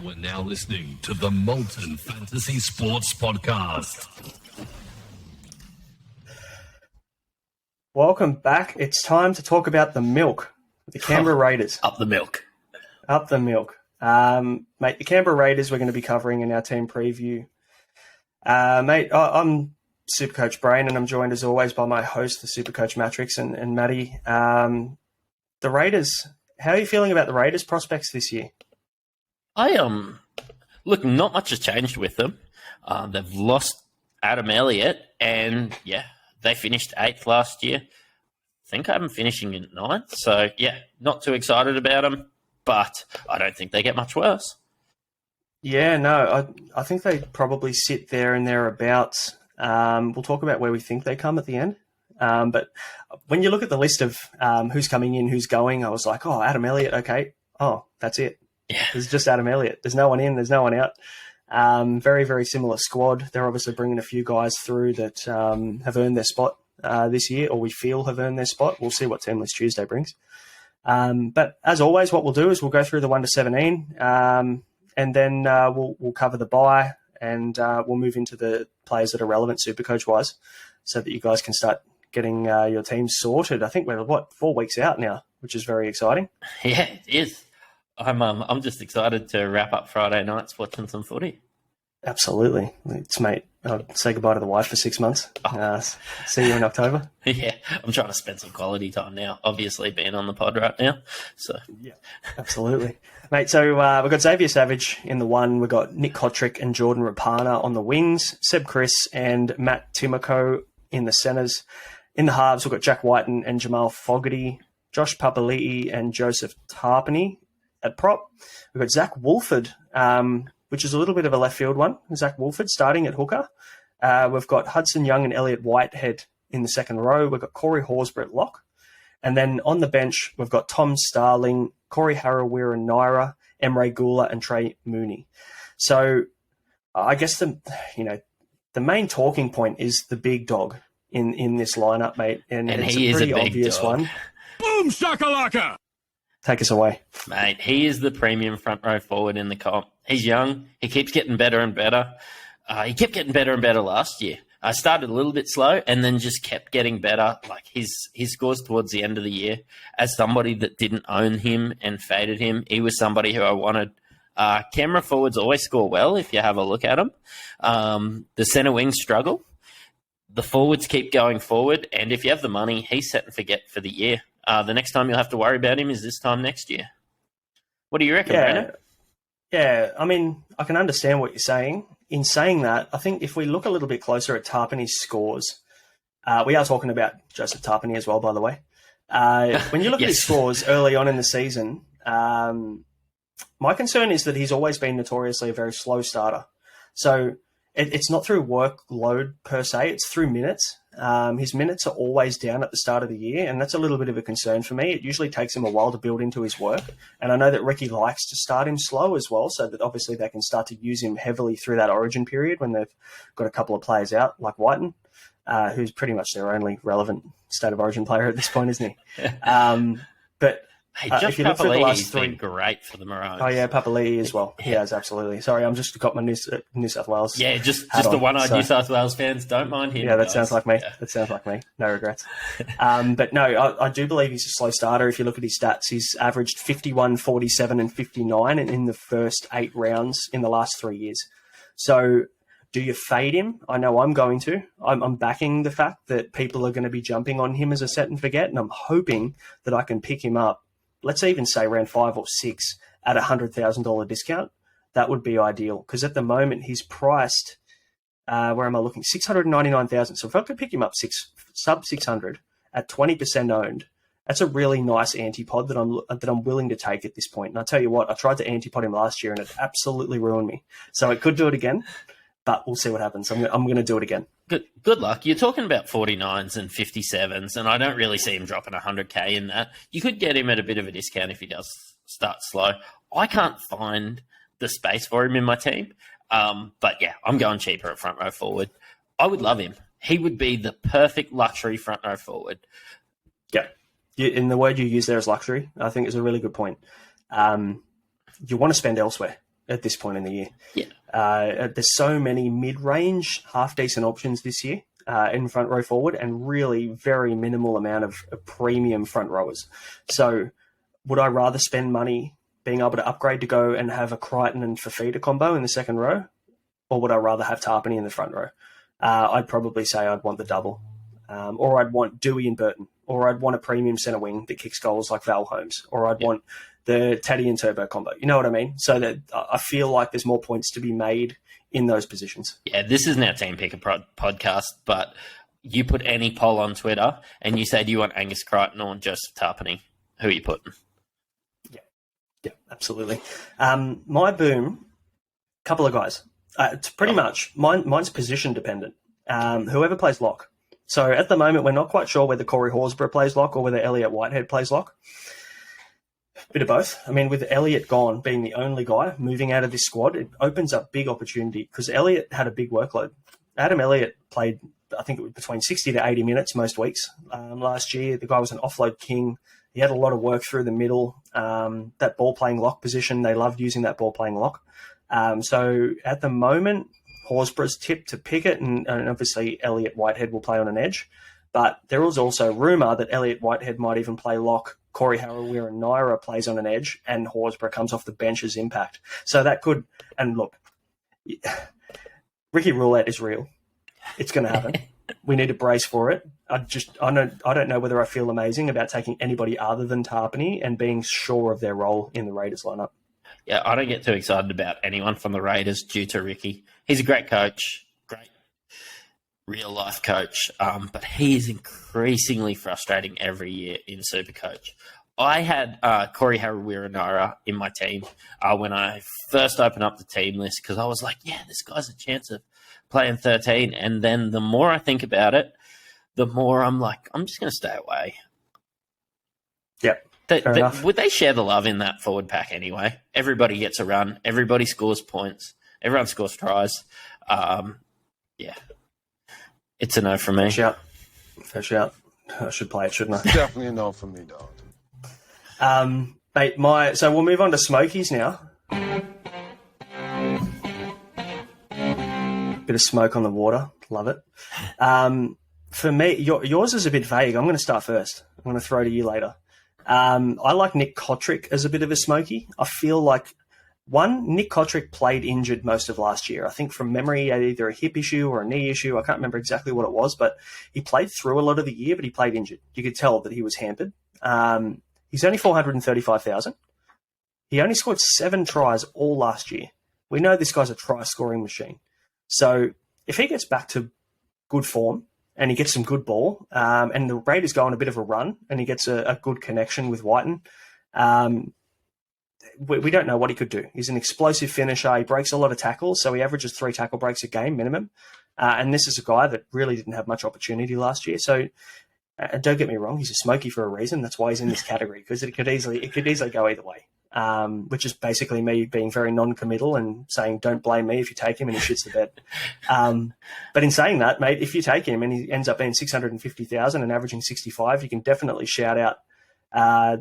You are now listening to the Molten Fantasy Sports Podcast. Welcome back. It's time to talk about the milk, the Canberra Raiders. Up the milk. Up the milk. Mate, the Canberra Raiders we're going to be covering in our team preview. Mate, I'm Supercoach Brain, and I'm joined as always by my host, the Supercoach Mattrix, and Maddie. The Raiders, how are you feeling about the Raiders' prospects this year? Look, not much has changed with them. They've lost Adam Elliott, and they finished 8th last year. I think I'm finishing in 9th, so not too excited about them, but I don't think they get much worse. Yeah, no, I think they probably sit there and thereabouts. We'll talk about where we think they come at the end. But when you look at the list of who's coming in, who's going, I was like, oh, Adam Elliott, okay. Oh, that's it. Yeah. There's just Adam Elliott. There's no one in, there's no one out. Very, very similar squad. They're obviously bringing a few guys through that have earned their spot this year, or we feel have earned their spot. We'll see what Teamless Tuesday brings. But as always, what we'll do is we'll go through the 1 to 17, and then we'll cover the bye, and we'll move into the players that are relevant Supercoach-wise, so that you guys can start getting your team sorted. I think we're, 4 weeks out now, which is very exciting. Yeah, it is. I'm just excited to wrap up Friday nights watching some footy. Absolutely. Mate, I'll say goodbye to the wife for 6 months. See you in October. Yeah, I'm trying to spend some quality time now, obviously being on the pod right now. So yeah, absolutely. Mate, so we've got Xavier Savage in the 1. We've got Nick Kotrick and Jordan Rapana on the wings, Seb Chris and Matt Timoko in the centres. In the halves, we've got Jack Whiten and Jamal Fogarty, Josh Papali'i and Joseph Tarpany at prop. We've got Zach Wolford, which is a little bit of a left field one. Zach Wolford starting at hooker. We've got Hudson Young and Elliot Whitehead in the second row. We've got Corey Horsburgh at lock. And then on the bench, we've got Tom Starling, Corey Harawira and Naira, Emre Gula and Trey Mooney. So I guess the main talking point is the big dog in this lineup, mate. And it's a pretty obvious one. Boom shakalaka! Take us away. Mate, he is the premium front row forward in the comp. He's young. He keeps getting better and better. He kept getting better and better last year. I started a little bit slow and then just kept getting better. Like his scores towards the end of the year, as somebody that didn't own him and faded him, he was somebody who I wanted. Camera forwards always score well if you have a look at them. The centre wings struggle. The forwards keep going forward, and if you have the money, he's set and forget for the year. The next time you'll have to worry about him is this time next year. What do you reckon, Brandon? Yeah, I mean, I can understand what you're saying. In saying that, I think if we look a little bit closer at Tarpany's scores, we are talking about Joseph Tarpany as well, by the way. When you look at his scores early on in the season, my concern is that he's always been notoriously a very slow starter. So it's not through workload per se, it's through minutes. His minutes are always down at the start of the year, and that's a little bit of a concern for me. It usually takes him a while to build into his work, and I know that Ricky likes to start him slow as well, so that obviously they can start to use him heavily through that origin period when they've got a couple of players out, like Whiten, who's pretty much their only relevant state of origin player at this point, isn't he? But hey, Josh Papali'i's been great for the Maroons. Oh, yeah, Papali'i as well. He has, absolutely. Sorry, I'm just got my New South Wales. Yeah, just the one-eyed New South Wales fans. Don't mind him. Yeah, that sounds like me. Yeah. That sounds like me. No regrets. But no, I do believe he's a slow starter. If you look at his stats, he's averaged 51, 47 and 59 in the first 8 rounds in the last 3 years. So do you fade him? I know I'm going to. I'm backing the fact that people are going to be jumping on him as a set and forget, and I'm hoping that I can pick him up. Let's even say around 5 or 6 at $100,000 discount. That would be ideal, because at the moment he's priced. Where am I looking? 699,000. So if I could pick him up sub 600 at 20% owned, that's a really nice antipod that I'm willing to take at this point. And I tell you what, I tried to antipod him last year and it absolutely ruined me. So I could do it again, but we'll see what happens. I'm going to do it again. Good luck. You're talking about 49s and 57s, and I don't really see him dropping 100K in that. You could get him at a bit of a discount if he does start slow. I can't find the space for him in my team. But yeah, I'm going cheaper at front row forward. I would love him. He would be the perfect luxury front row forward. Yeah. And the word you use there is luxury, I think is a really good point. You want to spend elsewhere. at this point in the year. Yeah. There's so many mid-range, half-decent options this year in front row forward, and really very minimal amount of premium front rowers. So would I rather spend money being able to upgrade to go and have a Crichton and Fafita combo in the second row, or would I rather have Tarpany in the front row? I'd probably say I'd want the double. Or I'd want Dewey and Burton, or I'd want a premium centre wing that kicks goals like Val Holmes, or I'd want the Teddy and Turbo combo. You know what I mean? So that I feel like there's more points to be made in those positions. Yeah, this isn't our Team Picker podcast, but you put any poll on Twitter and you say, do you want Angus Crichton or Joseph Tarpany? Who are you putting? Yeah, absolutely. My boom, couple of guys. It's pretty much, mine's position dependent. Whoever plays lock. So at the moment, we're not quite sure whether Corey Horsburgh plays lock or whether Elliot Whitehead plays lock. Bit of both. I mean, with Elliot gone, being the only guy moving out of this squad, it opens up big opportunity because Elliot had a big workload. Adam Elliott played, I think it was between 60 to 80 minutes most weeks last year. The guy was an offload king. He had a lot of work through the middle. That ball-playing lock position, they loved using that ball-playing lock. So at the moment, Horsburgh's tipped to Pickett, and obviously Elliot Whitehead will play on an edge. But there was also rumour that Elliot Whitehead might even play lock. Corey Harawira and Naira plays on an edge, and Horsburgh comes off the bench as impact. So that could, and look, Ricky Roulette is real. It's going to happen. We need to brace for it. I don't know whether I feel amazing about taking anybody other than Tarpany and being sure of their role in the Raiders lineup. Yeah, I don't get too excited about anyone from the Raiders due to Ricky. He's a great coach, great real-life coach, but he is increasingly frustrating every year in Supercoach. I had Corey Harawira in my team when I first opened up the team list because I was like, yeah, this guy's a chance of playing 13. And then the more I think about it, the more I'm like, I'm just going to stay away. Yeah. Would they share the love in that forward pack anyway? Everybody gets a run. Everybody scores points. Everyone scores tries. Yeah. It's a no for me. Fair shout. I should play it, shouldn't I? Definitely a no for me, dog. Mate, so we'll move on to smokies now. Bit of smoke on the water. Love it. For me, yours is a bit vague. I'm going to start first. I'm going to throw to you later. I like Nick Kotrick as a bit of a smoky. I feel like, Nick Kotrick played injured most of last year. I think from memory, he had either a hip issue or a knee issue. I can't remember exactly what it was, but he played through a lot of the year, but he played injured. You could tell that he was hampered. He's only 435,000. He only scored 7 tries all last year. We know this guy's a try-scoring machine. So if he gets back to good form and he gets some good ball, and the Raiders go on a bit of a run and he gets a good connection with Whiten, we don't know what he could do. He's an explosive finisher. He breaks a lot of tackles, so he averages 3 tackle breaks a game minimum. And this is a guy that really didn't have much opportunity last year. So don't get me wrong, he's a smoky for a reason. That's why he's in this category, because it could easily go either way. Which is basically me being very non-committal and saying, don't blame me if you take him and he shits the bed. But in saying that, mate, if you take him and he ends up being 650,000 and averaging 65, you can definitely shout out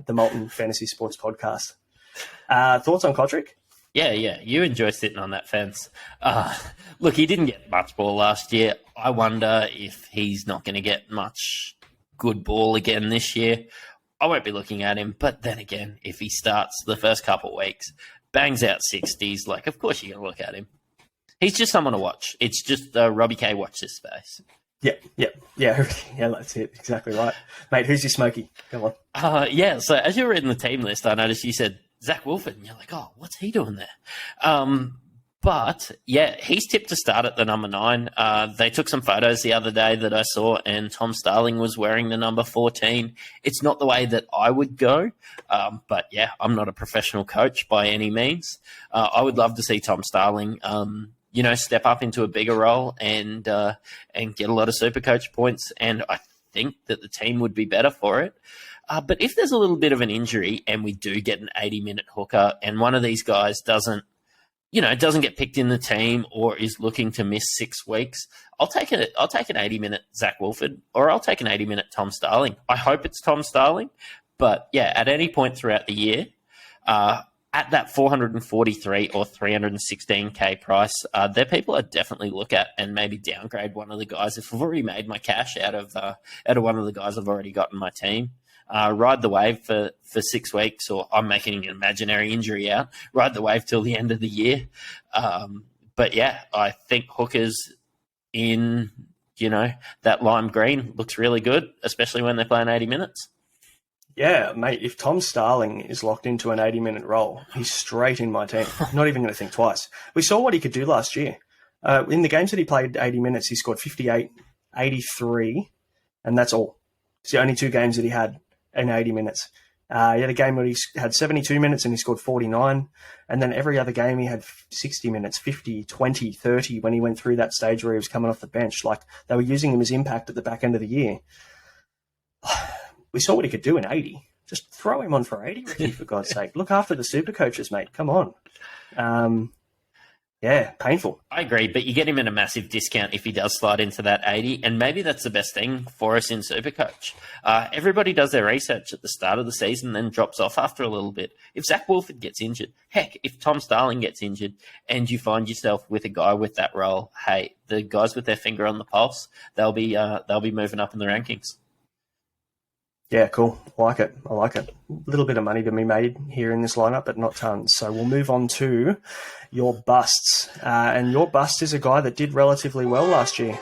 the Molten Fantasy Sports Podcast. Thoughts on Kotrick? Yeah. You enjoy sitting on that fence. Look, he didn't get much ball last year. I wonder if he's not going to get much good ball again this year. I won't be looking at him, but then again, if he starts the first couple of weeks, bangs out 60s, like, of course you're going to look at him. He's just someone to watch. It's just Robbie K watch this space. Yeah, that's it. Exactly right. Mate, who's your smoky? Come on. So as you were reading the team list, I noticed you said Zach Wilford, and you're like, oh, what's he doing there? But, yeah, he's tipped to start at the number 9. They took some photos the other day that I saw, and Tom Starling was wearing the number 14. It's not the way that I would go, but, yeah, I'm not a professional coach by any means. I would love to see Tom Starling, step up into a bigger role and get a lot of Supercoach points, and I think that the team would be better for it. But if there's a little bit of an injury and we do get an 80-minute hooker and one of these guys doesn't get picked in the team or is looking to miss 6 weeks, I'll take an 80-minute Zach Wilford, or I'll take an 80-minute Tom Starling. I hope it's Tom Starling, but yeah, at any point throughout the year, at that 443 or 316k price, they're people I definitely look at and maybe downgrade one of the guys. If I've already made my cash out of one of the guys I've already got in my team, ride the wave for 6 weeks, or I'm making an imaginary injury out, ride the wave till the end of the year. But yeah, I think hookers in, that lime green looks really good, especially when they're playing 80 minutes. Yeah, mate, if Tom Starling is locked into an 80-minute role, he's straight in my team. Not even going to think twice. We saw what he could do last year. In the games that he played 80 minutes, he scored 58, 83, and that's all. It's the only 2 games that he had in 80 minutes. He had a game where he had 72 minutes and he scored 49, and then every other game he had 60 minutes, 50, 20, 30 when he went through that stage where he was coming off the bench. Like, they were using him as impact at the back end of the year. We saw what he could do in 80. Just throw him on for 80, Ricky, for God's sake. Look after the super coaches, mate. Come on. Yeah, painful. I agree, but you get him at a massive discount if he does slide into that 80, and maybe that's the best thing for us in Supercoach. Everybody does their research at the start of the season, then drops off after a little bit. If Zach Wolford gets injured, heck, if Tom Starling gets injured, and you find yourself with a guy with that role, hey, the guys with their finger on the pulse, they'll be moving up in the rankings. Yeah, cool. I like it. A little bit of money to be made here in this lineup, but not tons. So we'll move on to your busts. And your bust is a guy that did relatively well last year.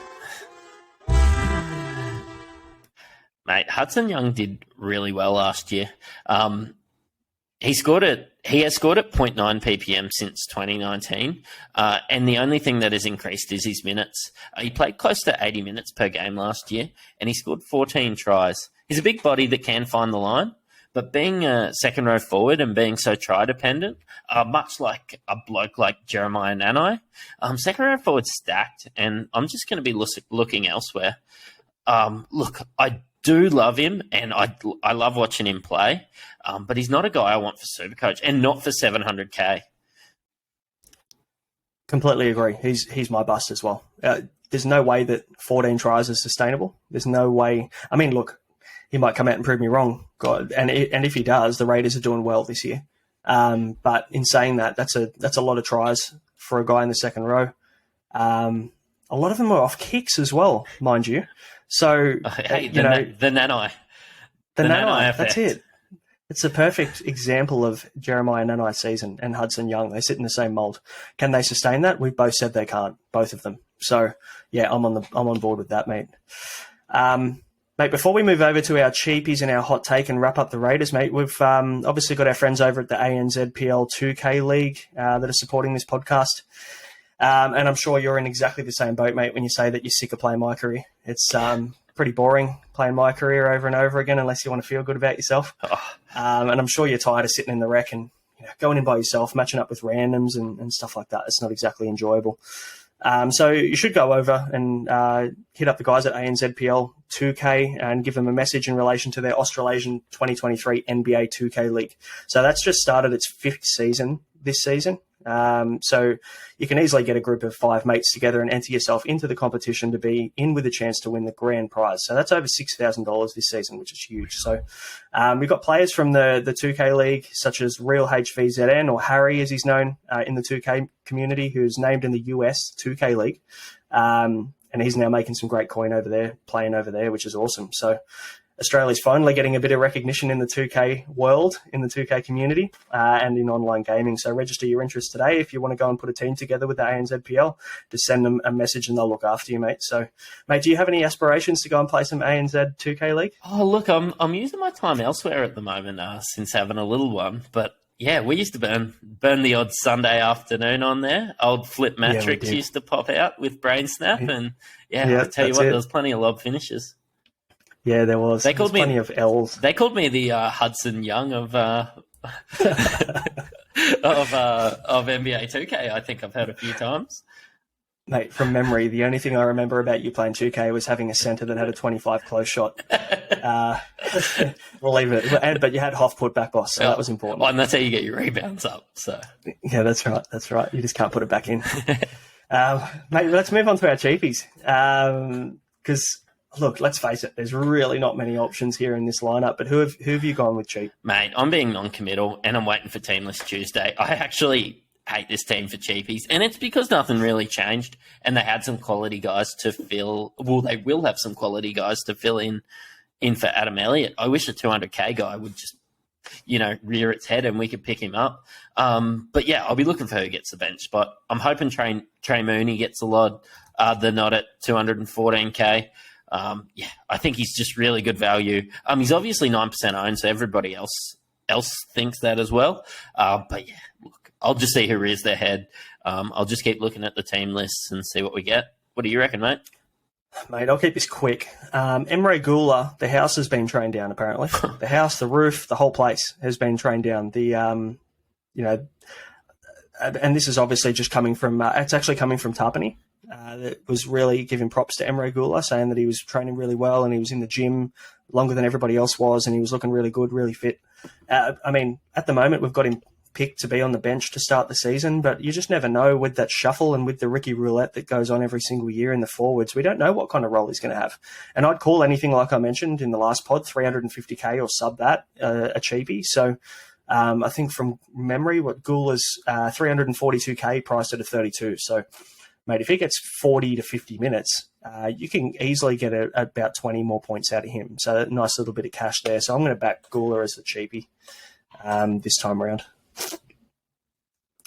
Mate, Hudson Young did really well last year. He has scored at 0.9 ppm since 2019, and the only thing that has increased is his minutes. He played close to 80 minutes per game last year, and he scored 14 tries. He's a big body that can find the line, but being a second row forward and being so try dependent, much like a bloke like Jeremiah Nanai, second row forward's stacked, and I'm just going to be looking elsewhere. Look, I do love him, and I love watching him play, but he's not a guy I want for Supercoach, and not for 700k. Completely agree. He's my bust as well. There's no way that 14 tries is sustainable. There's no way. I mean, look, he might come out and prove me wrong. God, and if he does, the Raiders are doing well this year. But in saying that, that's a lot of tries for a guy in the second row. A lot of them are off kicks as well, mind you. So the Nanai. The Nanai, that's it. It's a perfect example of Jeremiah Nanai's season and Hudson Young. They sit in the same mold. Can they sustain that? We've both said they can't, both of them. So yeah, I'm on board with that, mate. Mate, before we move over to our cheapies and our hot take and wrap up the Raiders, mate, we've obviously got our friends over at the ANZPL 2K League that are supporting this podcast. And I'm sure you're in exactly the same boat, mate, when you say that you're sick of playing my career. It's pretty boring playing my career over and over again unless you want to feel good about yourself. And I'm sure you're tired of sitting in the rec and going in by yourself, matching up with randoms and stuff like that. It's not exactly enjoyable. So you should go over and hit up the guys at ANZPL 2K and give them a message in relation to their Australasian 2023 NBA 2K League. So that's just started its 5th season this season. So you can easily get a group of 5 mates together and enter yourself into the competition to be in with a chance to win the grand prize. So that's over $6,000 this season, which is huge. So we've got players from the 2K League, such as Real HVZN, or Harry as he's known in the 2K community, who's named in the US 2K League. And he's now making some great coin over there, playing over there, which is awesome. So Australia's finally getting a bit of recognition in the 2K world, in the 2K community, and in online gaming. So register your interest today if you want to go and put a team together with the ANZPL. Just send them a message and they'll look after you, mate. So, mate, do you have any aspirations to go and play some ANZ 2K League? Oh, look, I'm using my time elsewhere at the moment since having a little one. But, yeah, we used to burn the odd Sunday afternoon on there. Old Flip Mattrix used to pop out with Brain Snap. And, I'll tell you what, there was plenty of lob finishes. Yeah, there was. There was plenty of L's. They called me the Hudson Young of NBA 2K. I think I've heard a few times. Mate, from memory, the only thing I remember about you playing 2K was having a centre that had a 25 close shot. We'll leave it. But you had Hoff put back boss, so that was important. Well, and that's how you get your rebounds up. So yeah, that's right. That's right. You just can't put it back in. Mate, let's move on to our cheapies. Because look, let's face it, there's really not many options here in this lineup, but who have you gone with cheap? Mate, I'm being non-committal, and I'm waiting for Teamless Tuesday. I actually hate this team for cheapies, and it's because nothing really changed, and they had some quality guys to fill. Well, they will have some quality guys to fill in for Adam Elliott. I wish a 200k guy would just, rear its head and we could pick him up. But yeah, I'll be looking for who gets the bench spot. I'm hoping Trey Mooney gets a lot. The nod at 214k. I think he's just really good value. He's obviously 9% owned, so everybody else thinks that as well. But yeah, look, I'll just see who rears their head. I'll just keep looking at the team lists and see what we get. What do you reckon, mate? Mate, I'll keep this quick. Emre Gula, the house has been trained down, apparently. The house, the roof, the whole place has been trained down. And this is obviously just coming from, it's actually coming from Tarpany. That was really giving props to Emre Gula, saying that he was training really well and he was in the gym longer than everybody else was and he was looking really good, really fit. At the moment, we've got him picked to be on the bench to start the season, but you just never know with that shuffle and with the Ricky roulette that goes on every single year in the forwards. We don't know what kind of role he's going to have. And I'd call anything like I mentioned in the last pod, 350k or sub that, a cheapie. So I think from memory, what Gula's 342k priced at a 32. So, mate, if he gets 40 to 50 minutes, you can easily get about 20 more points out of him. So a nice little bit of cash there. So I'm going to back Gula as the cheapie this time around.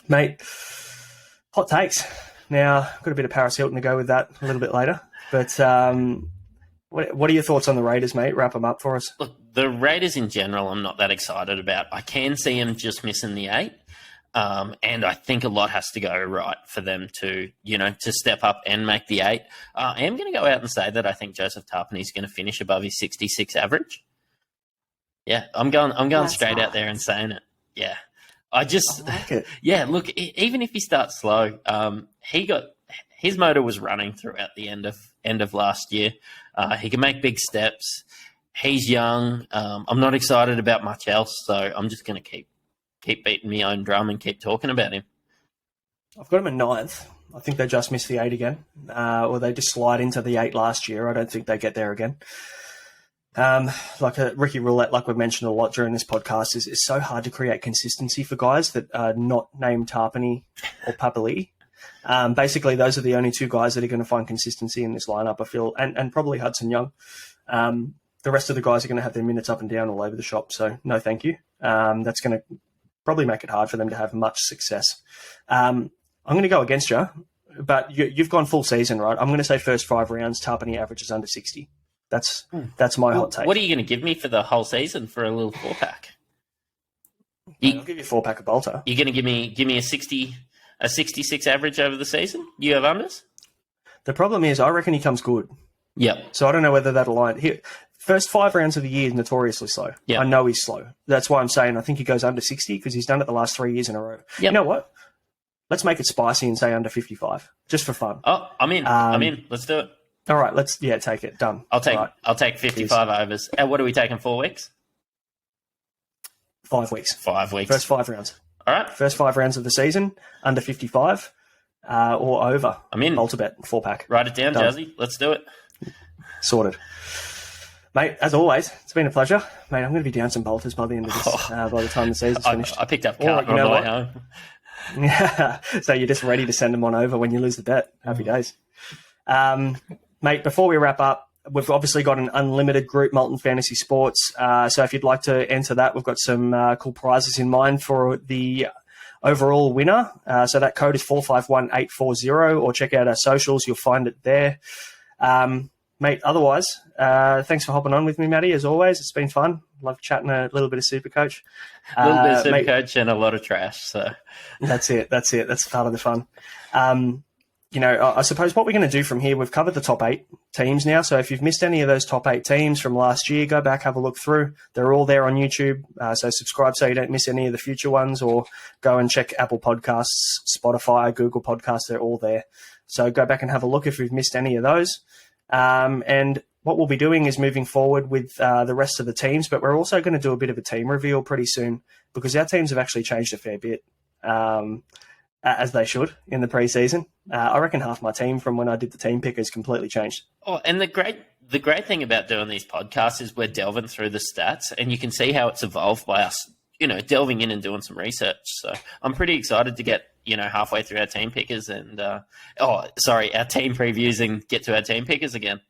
Mate, hot takes. Now, I've got a bit of Paris Hilton to go with that a little bit later. But what are your thoughts on the Raiders, mate? Wrap them up for us. Look, the Raiders in general, I'm not that excited about. I can see them just missing the 8. And I think a lot has to go right for them to step up and make the 8. I am going to go out and say that I think Joseph Tarpany is going to finish above his 66 average. Yeah, I'm going straight out there and saying it. Yeah. I like it. Yeah, look, even if he starts slow, his motor was running throughout the end of last year. He can make big steps. He's young. I'm not excited about much else, so I'm just going to keep beating my own drum and keep talking about him. I've got him at 9th. I think they just missed the 8 again, or they just slide into the 8 last year. I don't think they get there again. Like a Ricky Roulette, like we've mentioned a lot during this podcast, is so hard to create consistency for guys that are not named Tarpany or Papali. Basically, those are the only 2 guys that are going to find consistency in this lineup, I feel, and probably Hudson Young. The rest of the guys are going to have their minutes up and down all over the shop, so no thank you. That's going to probably make it hard for them to have much success. I'm going to go against you, but you've gone full season, right? I'm going to say first 5 rounds, Tarpany averages under 60. That's my hot take. What are you going to give me for the whole season for a little 4-pack? I'll give you a 4-pack of Balter. You're going to give me a 66 average over the season? You have unders? The problem is, I reckon he comes good. Yep. So I don't know whether that'll line. First 5 rounds of the year is notoriously slow. Yep. I know he's slow. That's why I'm saying I think he goes under 60 because he's done it the last 3 years in a row. Yep. You know what? Let's make it spicy and say under 55, just for fun. Oh, I'm in. Let's do it. All right, take it. Done. I'll take 55 overs. And what are we taking, 4 weeks? 5 weeks. 5 weeks. First 5 rounds. All right. First 5 rounds of the season, under 55 or over. I'm in. Balter Bet, 4-pack. Write it down, Jazzy. Let's do it. Sorted. Mate, as always, it's been a pleasure. Mate, I'm going to be down some Balters by the end of this, by the time the season's finished. I picked up a card on the way home. Yeah, so you're just ready to send them on over when you lose the bet. Happy days. Mate, before we wrap up, we've obviously got an unlimited group, Molten Fantasy Sports. So if you'd like to enter that, we've got some cool prizes in mind for the overall winner. So that code is 451840, or check out our socials. You'll find it there. Mate, otherwise, thanks for hopping on with me, Matty, as always. It's been fun. Love chatting a little bit of Supercoach. A little bit of Supercoach and a lot of trash. So That's it. That's part of the fun. I suppose what we're going to do from here, we've covered the top 8 teams now. So if you've missed any of those top 8 teams from last year, go back, have a look through. They're all there on YouTube. So subscribe so you don't miss any of the future ones, or go and check Apple Podcasts, Spotify, Google Podcasts. They're all there. So go back and have a look if you've missed any of those. And what we'll be doing is moving forward with the rest of the teams, but we're also going to do a bit of a team reveal pretty soon because our teams have actually changed a fair bit. As they should in the preseason. I reckon half my team from when I did the team pick has completely changed. Oh, and the the great thing about doing these podcasts is we're delving through the stats, and you can see how it's evolved by us, delving in and doing some research. So I'm pretty excited to get, halfway through our team pickers and, our team previews and get to our team pickers again.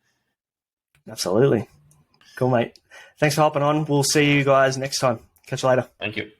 Absolutely. Cool, mate. Thanks for hopping on. We'll see you guys next time. Catch you later. Thank you.